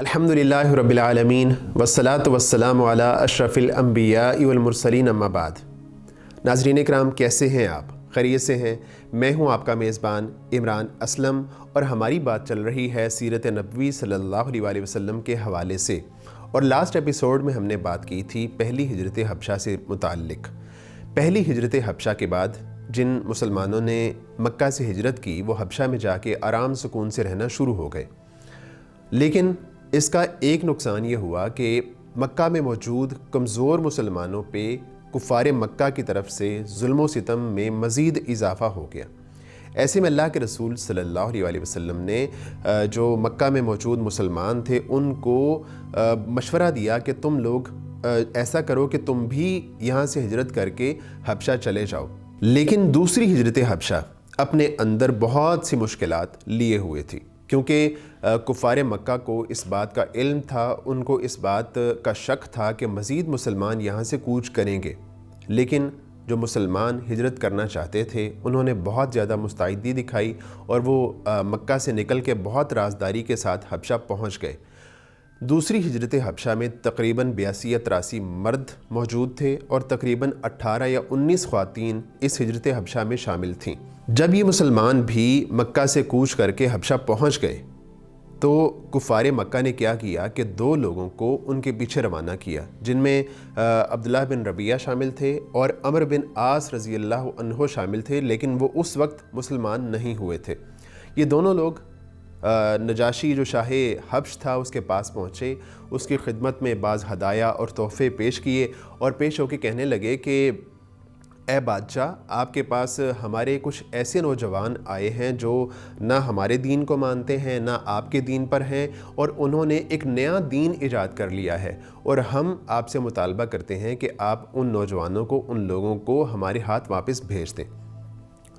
अल्हम्दुलिल्लाहि रब्बिल आलमीन वस्सलातु वस्सलामु अला अशरफिल अंबिया वल मुरसलीन अम्मा बाद। नाज़रीन इकराम, कैसे हैं आप? खैरियत से हैं? मैं हूं आपका मेज़बान इमरान असलम और हमारी बात चल रही है सीरत नबवी सल्लल्लाहु अलैहि वसल्लम के हवाले से। और लास्ट एपिसोड में हमने बात की थी पहली हिजरत हबशा से मुताल्लिक़। पहली हिजरत हबशा के बाद जिन मुसलमानों ने मक्का से हिजरत की वो हबशा में जाके आराम सुकून से रहना शुरू हो गए, लेकिन इसका एक नुकसान ये हुआ कि मक्का में मौजूद कमज़ोर मुसलमानों पे कुफ़ार मक्का की तरफ से जुल्म व सितम में मज़ीद इजाफ़ा हो गया। ऐसे में अल्लाह के रसूल सल्लल्लाहु अलैहि वसल्लम ने जो मक्का में मौजूद मुसलमान थे उनको मशवरा दिया कि तुम लोग ऐसा करो कि तुम भी यहाँ से हिजरत करके हबशा चले जाओ। लेकिन दूसरी हिजरत हबशा अपने अंदर बहुत सी मुश्किलात लिए हुए थी, क्योंकि कुफ़ार मक्का को इस बात का इल्म था, उनको इस बात का शक था कि मज़ीद मुसलमान यहाँ से कूच करेंगे। लेकिन जो मुसलमान हिजरत करना चाहते थे उन्होंने बहुत ज़्यादा मुस्तैदी दिखाई और वो मक्का से निकल के बहुत राजदारी के साथ हबशा पहुँच गए। दूसरी हिजरत हबशा में तकरीबन 82 या 83 मर्द मौजूद थे और तकरीबन 18 या 19 ख़वातीन इस हिजरत हबशा में शामिल थीं। जब ये मुसलमान भी मक्का से कूच करके हबशा पहुँच गए तो कुफ़ार मक्का ने क्या किया कि 2 लोगों को उनके पीछे रवाना किया, जिनमें अब्दुल्लाह बिन रबिया शामिल थे और अमर बिन आस रज़ी अल्लाह अन्हो शामिल थे, लेकिन वो उस वक्त मुसलमान नहीं हुए थे। ये दोनों लोग नजाशी जो शाह हब्श था उसके पास पहुँचे, उसकी खिदमत में बाज़ हदाया और तोहफ़े पेश किए और पेश होकर कहने लगे कि ए बादशाह, आपके पास हमारे कुछ ऐसे नौजवान आए हैं जो ना हमारे दीन को मानते हैं ना आपके दीन पर हैं, और उन्होंने एक नया दीन ईजाद कर लिया है, और हम आपसे मुतालबा करते हैं कि आप उन नौजवानों को, उन लोगों को हमारे हाथ वापस भेज दें।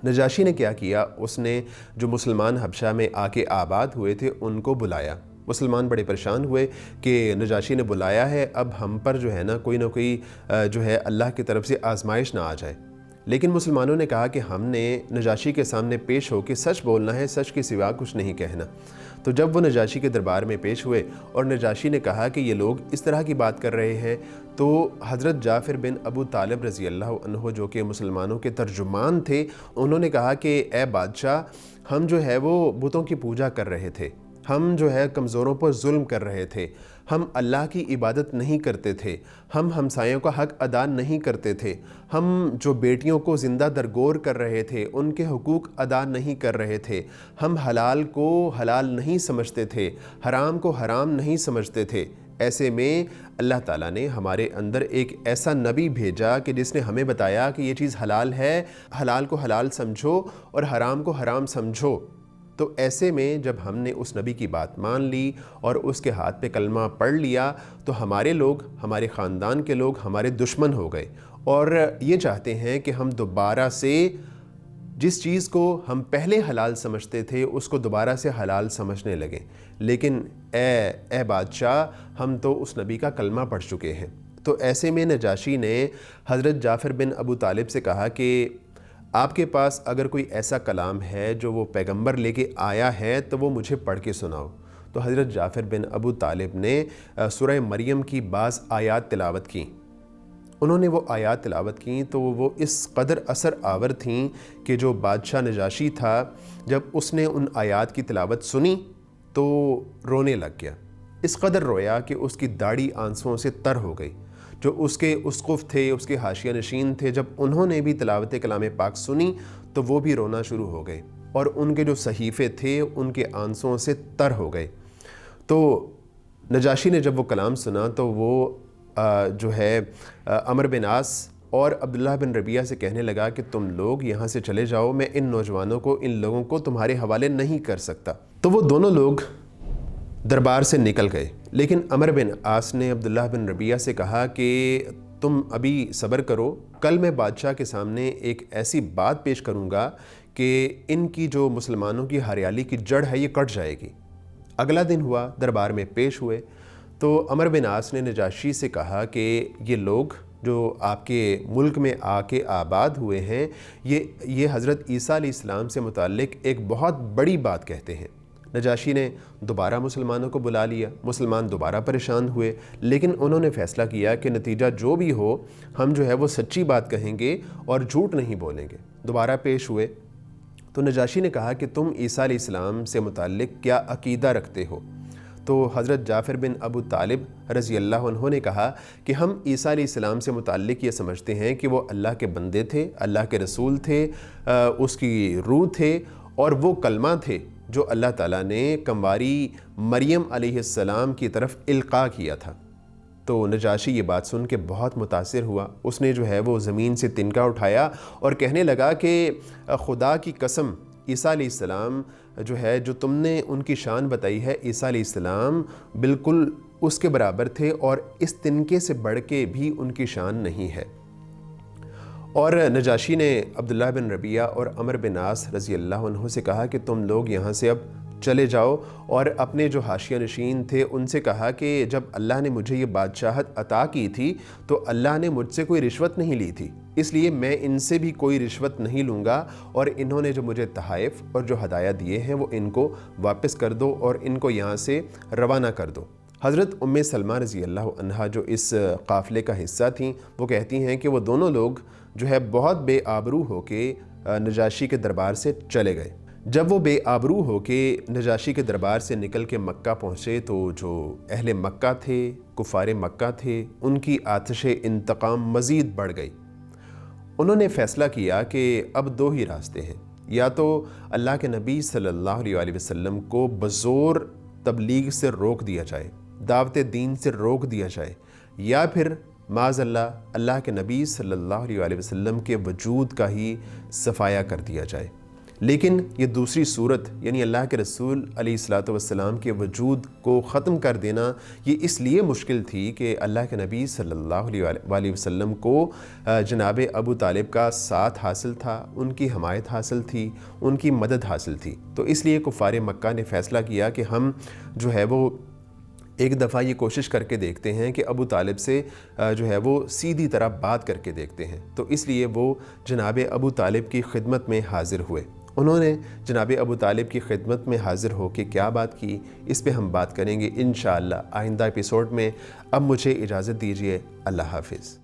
नजाशी ने क्या किया, उसने जो मुसलमान हबशा में आके आबाद हुए थे उनको बुलाया। मुसलमान बड़े परेशान हुए कि नजाशी ने बुलाया है, अब हम पर जो है ना कोई जो है अल्लाह की तरफ से आजमाइश ना आ जाए। लेकिन मुसलमानों ने कहा कि हमने नजाशी के सामने पेश होकर सच बोलना है, सच के सिवा कुछ नहीं कहना। तो जब वो नजाशी के दरबार में पेश हुए और नजाशी ने कहा कि ये लोग इस तरह की बात कर रहे हैं, तो हज़रत जाफ़िर बिन अबू तालिब रज़ी अल्लाह अन्हो जो कि मुसलमानों के तर्जुमान थे, उन्होंने कहा कि ए बादशाह, हम जो है वो बुतों की पूजा कर रहे थे, हम जो है कमज़ोरों पर जुल्म कर रहे थे, हम अल्लाह की इबादत नहीं करते थे, हम हमसायों का हक़ अदा नहीं करते थे, हम जो बेटियों को ज़िंदा दरगोर कर रहे थे उनके हुकूक अदा नहीं कर रहे थे, हम हलाल को हलाल नहीं समझते थे, हराम को हराम नहीं समझते थे। ऐसे में अल्लाह ताला ने हमारे अंदर एक ऐसा नबी भेजा कि जिसने हमें बताया कि ये चीज़ हलाल है, हलाल को हलाल समझो और हराम को हराम समझो। तो ऐसे में जब हमने उस नबी की बात मान ली और उसके हाथ पे कलमा पढ़ लिया, तो हमारे लोग, हमारे ख़ानदान के लोग हमारे दुश्मन हो गए और ये चाहते हैं कि हम दोबारा से जिस चीज़ को हम पहले हलाल समझते थे उसको दोबारा से हलाल समझने लगें। लेकिन ए बादशाह, हम तो उस नबी का कलमा पढ़ चुके हैं। तो ऐसे में नजाशी ने हज़रत जाफ़िर बिन अबू तालिब से कहा कि आपके पास अगर कोई ऐसा कलाम है जो वो पैगंबर लेके आया है तो वो मुझे पढ़ के सुनाओ। तो हज़रत जाफ़िर बिन अबू तालिब ने सूरह मरियम की बाज़ आयात तिलावत की। उन्होंने वो आयात तिलावत की तो वो इस कदर असर आवर थीं कि जो बादशाह नजाशी था, जब उसने उन आयात की तिलावत सुनी तो रोने लग गया। इस कदर रोया कि उसकी दाढ़ी आंसुओं से तर हो गई। जो उसके उसकुफ़ थे, उसके हाशिया नशीन थे, जब उन्होंने भी तिलावत कलाम पाक सुनी तो वो भी रोना शुरू हो गए और उनके जो सहीफ़े थे उनके आंसुओं से तर हो गए। तो नजाशी ने जब वो कलाम सुना तो वो जो है अमर बिन आस और अब्दुल्लाह बिन रबिया से कहने लगा कि तुम लोग यहाँ से चले जाओ, मैं इन नौजवानों को, इन लोगों को तुम्हारे हवाले नहीं कर सकता। तो वो दोनों लोग दरबार से निकल गए, लेकिन अमर बिन आस ने अब्दुल्लाह बिन रबिया से कहा कि तुम अभी सब्र करो, कल मैं बादशाह के सामने एक ऐसी बात पेश करूँगा कि इनकी जो मुसलमानों की हरियाली की जड़ है ये कट जाएगी। अगला दिन हुआ, दरबार में पेश हुए तो अमर बिन आस ने नजाशी से कहा कि ये लोग जो आपके मुल्क में आके आबाद हुए हैं ये हज़रत ईसा अलैहिस्सलाम से मुताल्लिक़ एक बहुत बड़ी बात कहते हैं, نجاشی نے دوبارہ مسلمانوں کو بلا لیا، مسلمان دوبارہ پریشان ہوئے، لیکن انہوں نے فیصلہ کیا کہ نتیجہ جو بھی ہو ہم جو ہے وہ سچی بات کہیں گے اور جھوٹ نہیں بولیں گے۔ دوبارہ پیش ہوئے تو نجاشی نے کہا کہ تم عیسیٰ علیہ السلام سے متعلق کیا عقیدہ رکھتے ہو؟ تو حضرت جعفر بن ابو طالب رضی اللہ عنہ نے کہا کہ ہم عیسیٰ علیہ السلام سے متعلق یہ سمجھتے ہیں کہ وہ اللہ کے بندے تھے، اللہ کے رسول تھے، اس کی روح تھے، اور وہ کلمہ تھے جو اللہ تعالیٰ نے کنواری مریم علیہ السلام کی طرف القاء کیا تھا۔ تو نجاشی یہ بات سن کے بہت متاثر ہوا، اس نے جو ہے وہ زمین سے تنکا اٹھایا اور کہنے لگا کہ خدا کی قسم، عیسیٰ علیہ السلام جو ہے، جو تم نے ان کی شان بتائی ہے، عیسیٰ علیہ السلام بالکل اس کے برابر تھے اور اس تنکے سے بڑھ کے بھی ان کی شان نہیں ہے۔ اور نجاشی نے عبداللہ بن ربیعہ اور عمر بن عاص رضی اللہ عنہ سے کہا کہ تم لوگ یہاں سے اب چلے جاؤ، اور اپنے جو حاشیہ نشین تھے ان سے کہا کہ جب اللہ نے مجھے یہ بادشاہت عطا کی تھی تو اللہ نے مجھ سے کوئی رشوت نہیں لی تھی، اس لیے میں ان سے بھی کوئی رشوت نہیں لوں گا، اور انہوں نے جو مجھے تحائف اور جو ہدایہ دیے ہیں وہ ان کو واپس کر دو اور ان کو یہاں سے روانہ کر دو۔ حضرت ام سلمہ رضی اللہ عنہا جو اس قافلے کا حصہ تھیں، وہ کہتی ہیں کہ وہ دونوں لوگ جو ہے بہت بے آبرو ہو کے نجاشی کے دربار سے چلے گئے۔ جب وہ بے آبرو ہو کے نجاشی کے دربار سے نکل کے مکہ پہنچے تو جو اہل مکہ تھے، کفار مکہ تھے، ان کی آتش انتقام مزید بڑھ گئی۔ انہوں نے فیصلہ کیا کہ اب دو ہی راستے ہیں، یا تو اللہ کے نبی صلی اللہ علیہ وسلم کو بزور تبلیغ سے روک دیا جائے، دعوت دین سے روک دیا جائے، یا پھر معاذ اللہ کے نبی صلی اللہ علیہ وسلم کے وجود کا ہی صفایا کر دیا جائے۔ لیکن یہ دوسری صورت، یعنی اللہ کے رسول علیہ الصلوۃ والسلام کے وجود کو ختم کر دینا، یہ اس لیے مشکل تھی کہ اللہ کے نبی صلی اللہ علیہ وسلم کو جناب ابو طالب کا ساتھ حاصل تھا، ان کی حمایت حاصل تھی، ان کی مدد حاصل تھی۔ تو اس لیے کفار مکہ نے فیصلہ کیا کہ ہم جو ہے وہ ایک دفعہ یہ کوشش کر کے دیکھتے ہیں کہ ابو طالب سے جو ہے وہ سیدھی طرح بات کر کے دیکھتے ہیں۔ تو اس لیے وہ جناب ابو طالب کی خدمت میں حاضر ہوئے۔ انہوں نے جناب ابو طالب کی خدمت میں حاضر ہو کے کیا بات کی، اس پہ ہم بات کریں گے انشاءاللہ آئندہ ایپیسوڈ میں۔ اب مجھے اجازت دیجیے، اللہ حافظ۔